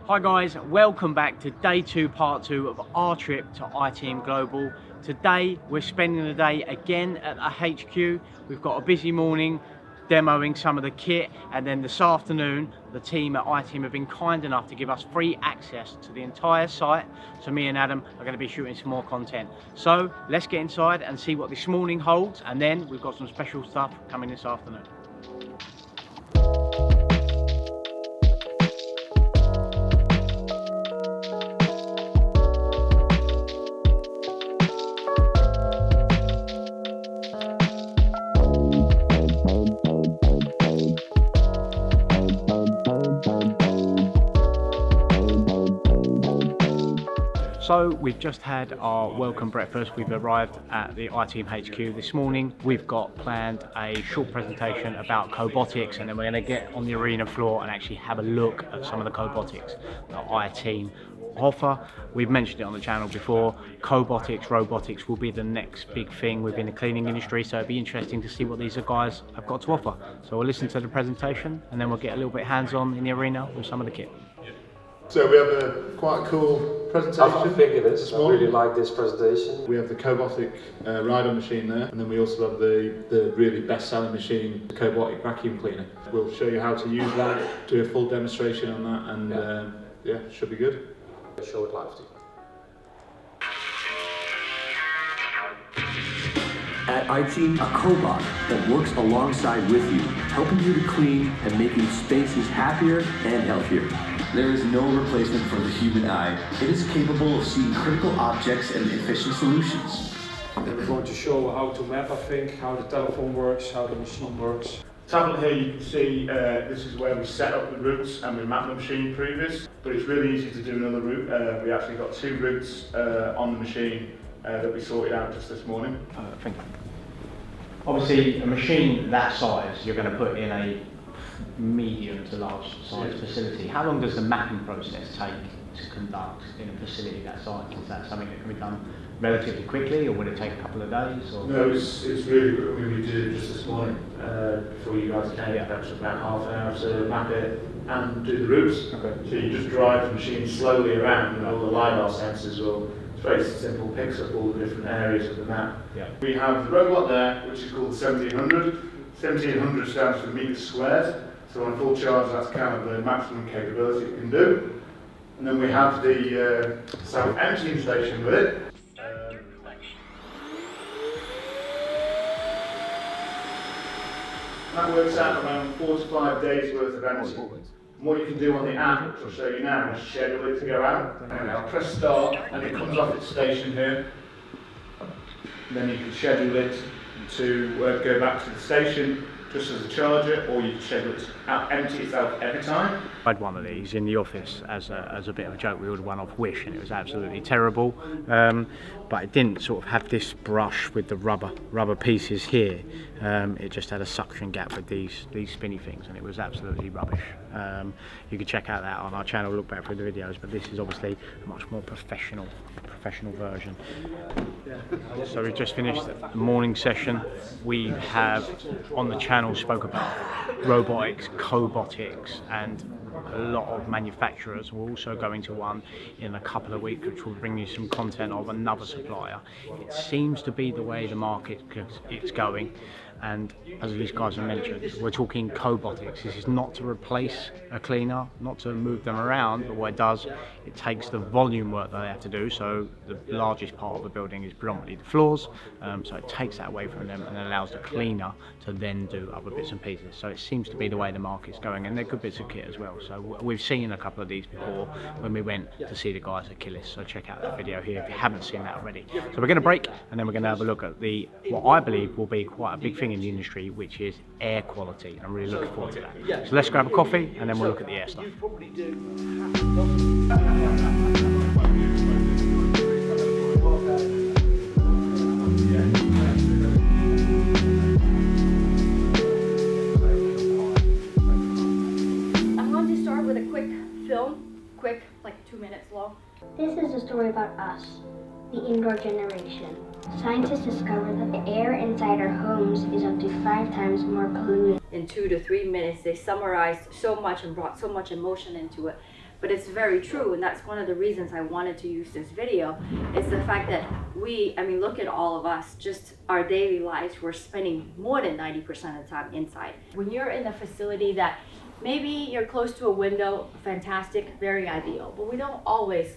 Hi guys, welcome back to day 2, part 2 of our trip to iTeam Global. Today we're spending the day again at the HQ. We've got a busy morning demoing some of the kit, and then this afternoon the team at iTeam have been kind enough to give us free access to the entire site. So me and Adam are going to be shooting some more content. So let's get inside and see what this morning holds, and then we've got some special stuff coming this afternoon. So we've just had our welcome breakfast. We've arrived at the iTeam HQ this morning. We've got planned a short presentation about Cobotix, and then we're going to get on the arena floor and actually have a look at some of the Cobotix that iTeam offer. We've mentioned it on the channel before. Cobotix, robotics will be the next big thing within the cleaning industry, so it'd be interesting to see what these guys have got to offer. So we'll listen to the presentation and then we'll get a little bit hands-on in the arena with some of the kit. So we have a quite cool presentation. I think it is. I really like this presentation. We have the Cobotic rider machine there, and then we also have the really best-selling machine, the Cobotic vacuum cleaner. We'll show you how to use that, do a full demonstration on that, and yeah, should be good. I'll show it live to you. At iTeam, a cobot that works alongside with you, helping you to clean and making spaces happier and healthier. There is no replacement for the human eye. It is capable of seeing critical objects and efficient solutions. Then we're going to show how to map, I think, how the telephone works, how the machine works. Tablet here, you can see this is where we set up the routes and we mapped the machine previous, but it's really easy to do another route. We actually got 2 routes on the machine that we sorted out just this morning. Thank you. Obviously, a machine that size, you're going to put in a medium to large size facility. How long does the mapping process take to conduct in a facility that size? Is that something that can be done relatively quickly, or would it take a couple of days? Or? No, it's really good. I mean, we did it just this morning before you guys came. Yeah. That took about half an hour to map it and do the routes. Okay. So you just drive the machine slowly around, and all the LiDAR sensors will. It's very simple, picks up all the different areas of the map. Yeah. We have the robot there, which is called 1700. 1700 stands for meters squared. So on full charge, that's kind of the maximum capability it can do. And then we have the self-emptying station with it. That works out around 4 to 5 days worth of emptying. And what you can do on the app, which I'll show you now, is schedule it to go out. And I'll press start, and it comes off its station here. Then you can schedule it to go back to the station just as a charger, or you can schedule it to empty itself every time. I had one of these in the office as a bit of a joke. We ordered one off Wish and it was absolutely terrible, but it didn't sort of have this brush with the rubber pieces here. It just had a suction gap with these spinny things, and it was absolutely rubbish. You can check out that on our channel, look back through the videos, but this is obviously a much more professional version. So we've just finished the morning session. We have on the channel spoke about robotics, Cobotix, and a lot of manufacturers. We're also going to one in a couple of weeks, which will bring you some content of another supplier. It seems to be the way the market is going, and as these guys have mentioned, we're talking Cobotix. This is not to replace a cleaner, not to move them around, but what it does, it takes the volume work that they have to do. So the largest part of the building is predominantly the floors, so it takes that away from them and allows the cleaner to then do other bits and pieces. So it seems to be the way the market's going, and they're good bits of kit as well. So we've seen a couple of these before when we went to see the guys at Killis, so check out that video here if you haven't seen that already. So we're going to break, and then we're going to have a look at what I believe will be quite a big thing in the industry, which is air quality, and I'm really looking forward to that. So let's grab a coffee and then we'll look at the air stuff. I'm going to start with a quick film, like 2 minutes long. This is a story about us, the indoor generation. Scientists discovered that the air inside our homes is up to 5 times more polluted. In 2 to 3 minutes, they summarized so much and brought so much emotion into it but it's very true, and that's one of the reasons I wanted to use this video. It's the fact that look at all of us, just our daily lives, we're spending more than 90% of the time inside. When you're in a facility that maybe you're close to a window, fantastic, very ideal, but we don't always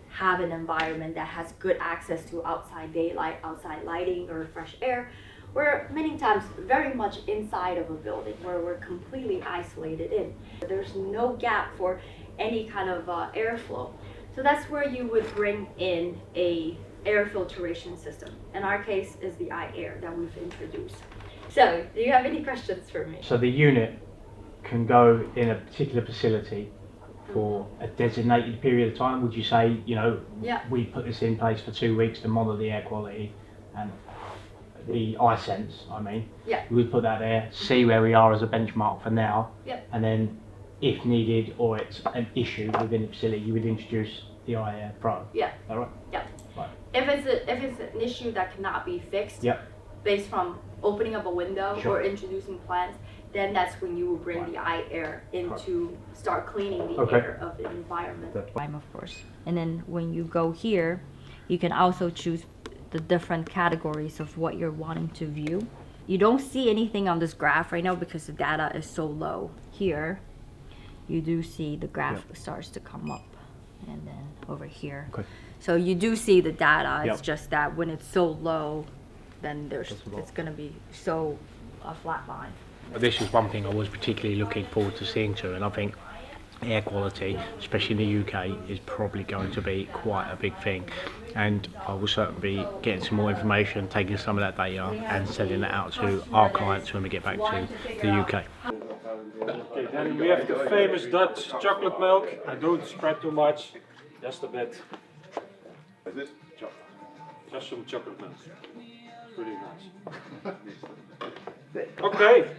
have an environment that has good access to outside daylight, outside lighting, or fresh air. We're many times very much inside of a building where we're completely isolated in. There's no gap for any kind of airflow. So that's where you would bring in a air filtration system. In our case is the iAir that we've introduced. So do you have any questions for me? So the unit can go in a particular facility for a designated period of time. Would you say, we put this in place for 2 weeks to monitor the air quality and the iSense, Yeah. we would put that there, see where we are as a benchmark for now, Yep. and then if needed or it's an issue within the facility, you would introduce the iAir Pro. Yeah. All right? Yeah. Right. If it's an issue that cannot be fixed, Yep. based from opening up a window Sure. or introducing plants, then that's when you will bring the iAir in to start cleaning the Okay. air of the environment. Of course. And then when you go here, you can also choose the different categories of what you're wanting to view. You don't see anything on this graph right now because the data is so low. Here, you do see the graph starts to come up, and then over here. Okay. So you do see the data. It's Yep. just that when it's so low, then That's a lot. it's gonna be so a flat line. This is one thing I was particularly looking forward to seeing too, and I think air quality, especially in the UK, is probably going to be quite a big thing. And I will certainly be getting some more information, taking some of that data and sending that out to our clients when we get back to the UK. Okay, then we have the famous Dutch chocolate milk. I don't spread too much, just a bit. Is this chocolate? Just some chocolate milk. It's really nice. Okay,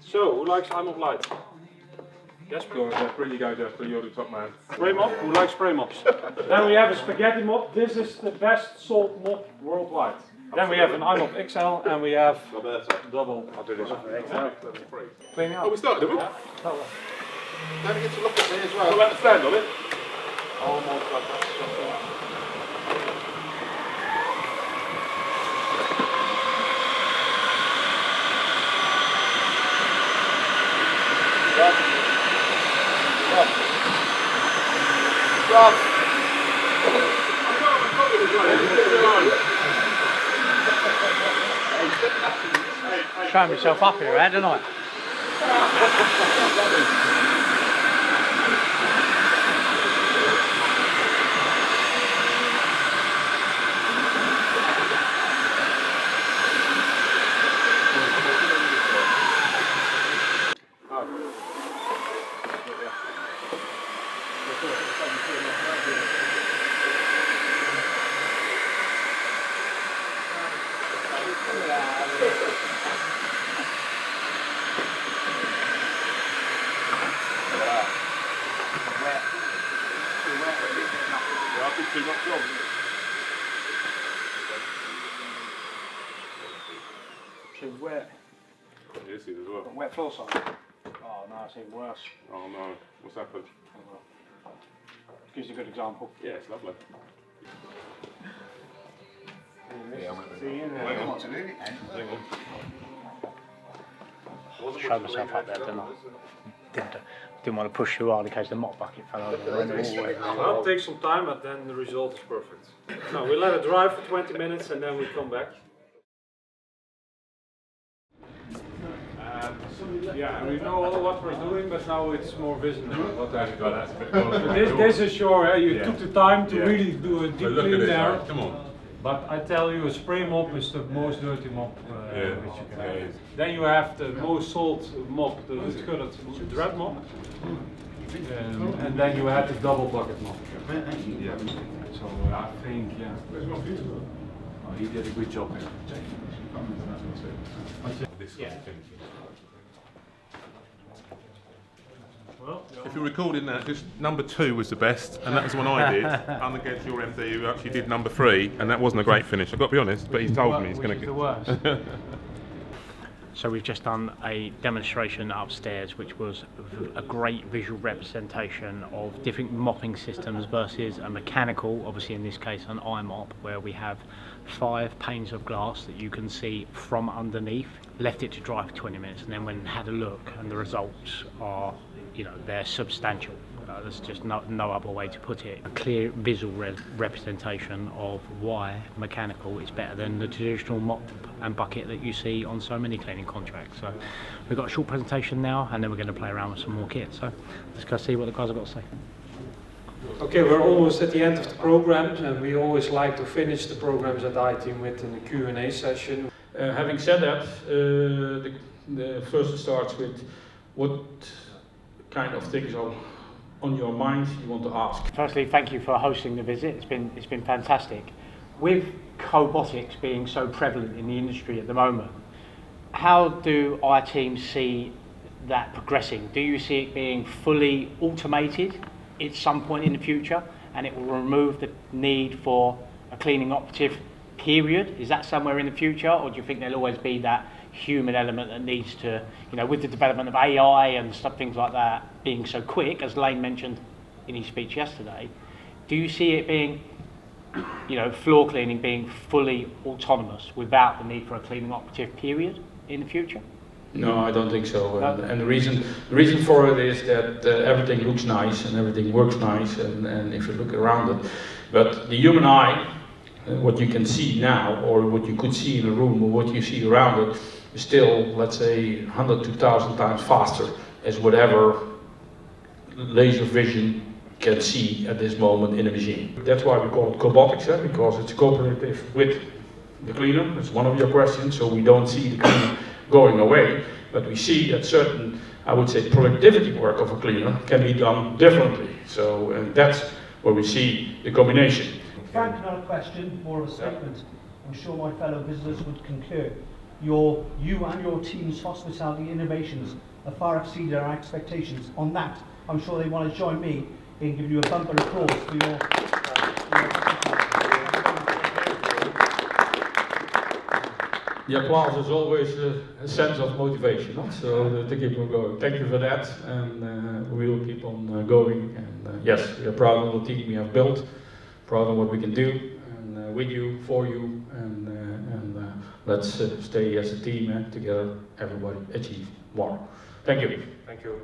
so who likes I'm of Light? Yes, Go, really go, Jasper, you're the top man. spray mop? Who likes spray mops? Then we have a spaghetti mop. This is the best salt mop worldwide. Then we have an iMop XL and we have double. I'll do this. Clean out. Oh, we started, did we? Yeah. Don't forget to look at me as well. What about the stand on it? Almost like that. Showing myself up here, didn't I? So wet. Yes, it is as well. Wet floor side. Oh no, it's even worse. Oh no, what's happened? Gives you a good example. Yeah, it's lovely. Showed myself up there, didn't I? Didn't want to push too hard in case the mop bucket fell over and went all the way. Well, it takes some time, but then the result is perfect. No, we let it dry for 20 minutes and then we come back. Yeah, we know all what we're doing, but now it's more visible. What That's a bit cool. this is sure, you took the time to really do a deep But look at clean this, there. right? Come on. But I tell you, a spray mop is the most dirty mop which you can Yeah, it have. is. Then you have the most salt mop, the Utgullet dread mop. And then you have the double bucket mop. Yeah. So I think, yeah. Oh, he did a good job here. This sort of thing. Well, If you're recording that, just number 2 was the best, and that was the one I did. I'm against your MD who actually did number 3, and that wasn't a great finish. I've got to be honest, but he's told me he's going the to. worst. So we've just done a demonstration upstairs, which was a great visual representation of different mopping systems versus a mechanical, obviously in this case an eye mop, where we have 5 panes of glass that you can see from underneath. Left it to dry for 20 minutes and then went and had a look, and the results are, you know, they're substantial. There's just no other way to put it. A clear visual representation of why mechanical is better than the traditional mop and bucket that you see on so many cleaning contracts. So we've got a short presentation now, and then we're going to play around with some more kit. So let's go see what the guys have got to say. Okay, we're almost at the end of the program, and we always like to finish the programs at iTeam with a Q&A session. Having said that, the first starts with what kind of things are on your mind you want to ask. Firstly, thank you for hosting the visit. It's been fantastic. With Cobotix being so prevalent in the industry at the moment, how do iTeam see that progressing? Do you see it being fully automated at some point in the future, and it will remove the need for a cleaning operative period? Is that somewhere in the future, or do you think there'll always be that human element that needs to, you know, with the development of AI and stuff, things like that being so quick, as Lane mentioned in his speech yesterday, do you see it being, you know, floor cleaning being fully autonomous without the need for a cleaning operative period in the future? No, I don't think so. And the reason for it is that everything looks nice and everything works nice, and if you look around it, but the human eye, what you can see now, or what you could see in a room, or what you see around it, is still, let's say, 100 to 1,000 times faster as whatever laser vision can see at this moment in a machine. That's why we call it Cobotix, because it's cooperative with the cleaner. That's one of your questions. So we don't see the cleaner going away, but we see that certain, I would say, productivity work of a cleaner can be done differently. So and that's where we see the combination. Frank, not a question, more of a statement. I'm sure my fellow visitors would concur. You and your team's hospitality innovations have far exceeded our expectations. On that, I'm sure they want to join me in giving you a bumper applause for your The applause is always a sense of motivation, no? So to keep on going. Thank you for that, and we will keep on going. And yes, we are proud of the team we have built, proud of what we can do, and with you, for you, and let's stay as a team together. Everybody achieve more. Thank you. Thank you.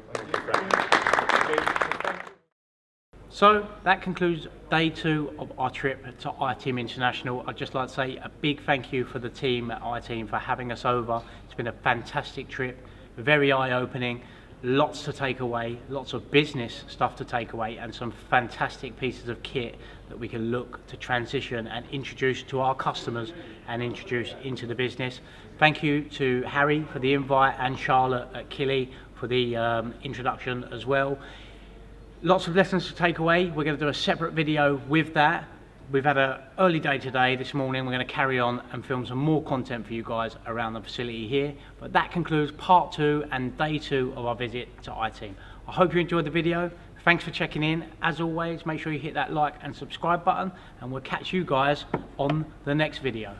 So that concludes day 2 of our trip to iTeam International. I'd just like to say a big thank you for the team at iTeam for having us over. It's been a fantastic trip, very eye-opening, lots to take away, lots of business stuff to take away, and some fantastic pieces of kit that we can look to transition and introduce to our customers and introduce into the business. Thank you to Harry for the invite, and Charlotte at Killy for the introduction as well. Lots of lessons to take away. We're going to do a separate video with that. We've had an early day today, this morning. We're going to carry on and film some more content for you guys around the facility here. But that concludes part 2 and day 2 of our visit to iTeam. I hope you enjoyed the video. Thanks for checking in. As always, make sure you hit that like and subscribe button, and we'll catch you guys on the next video.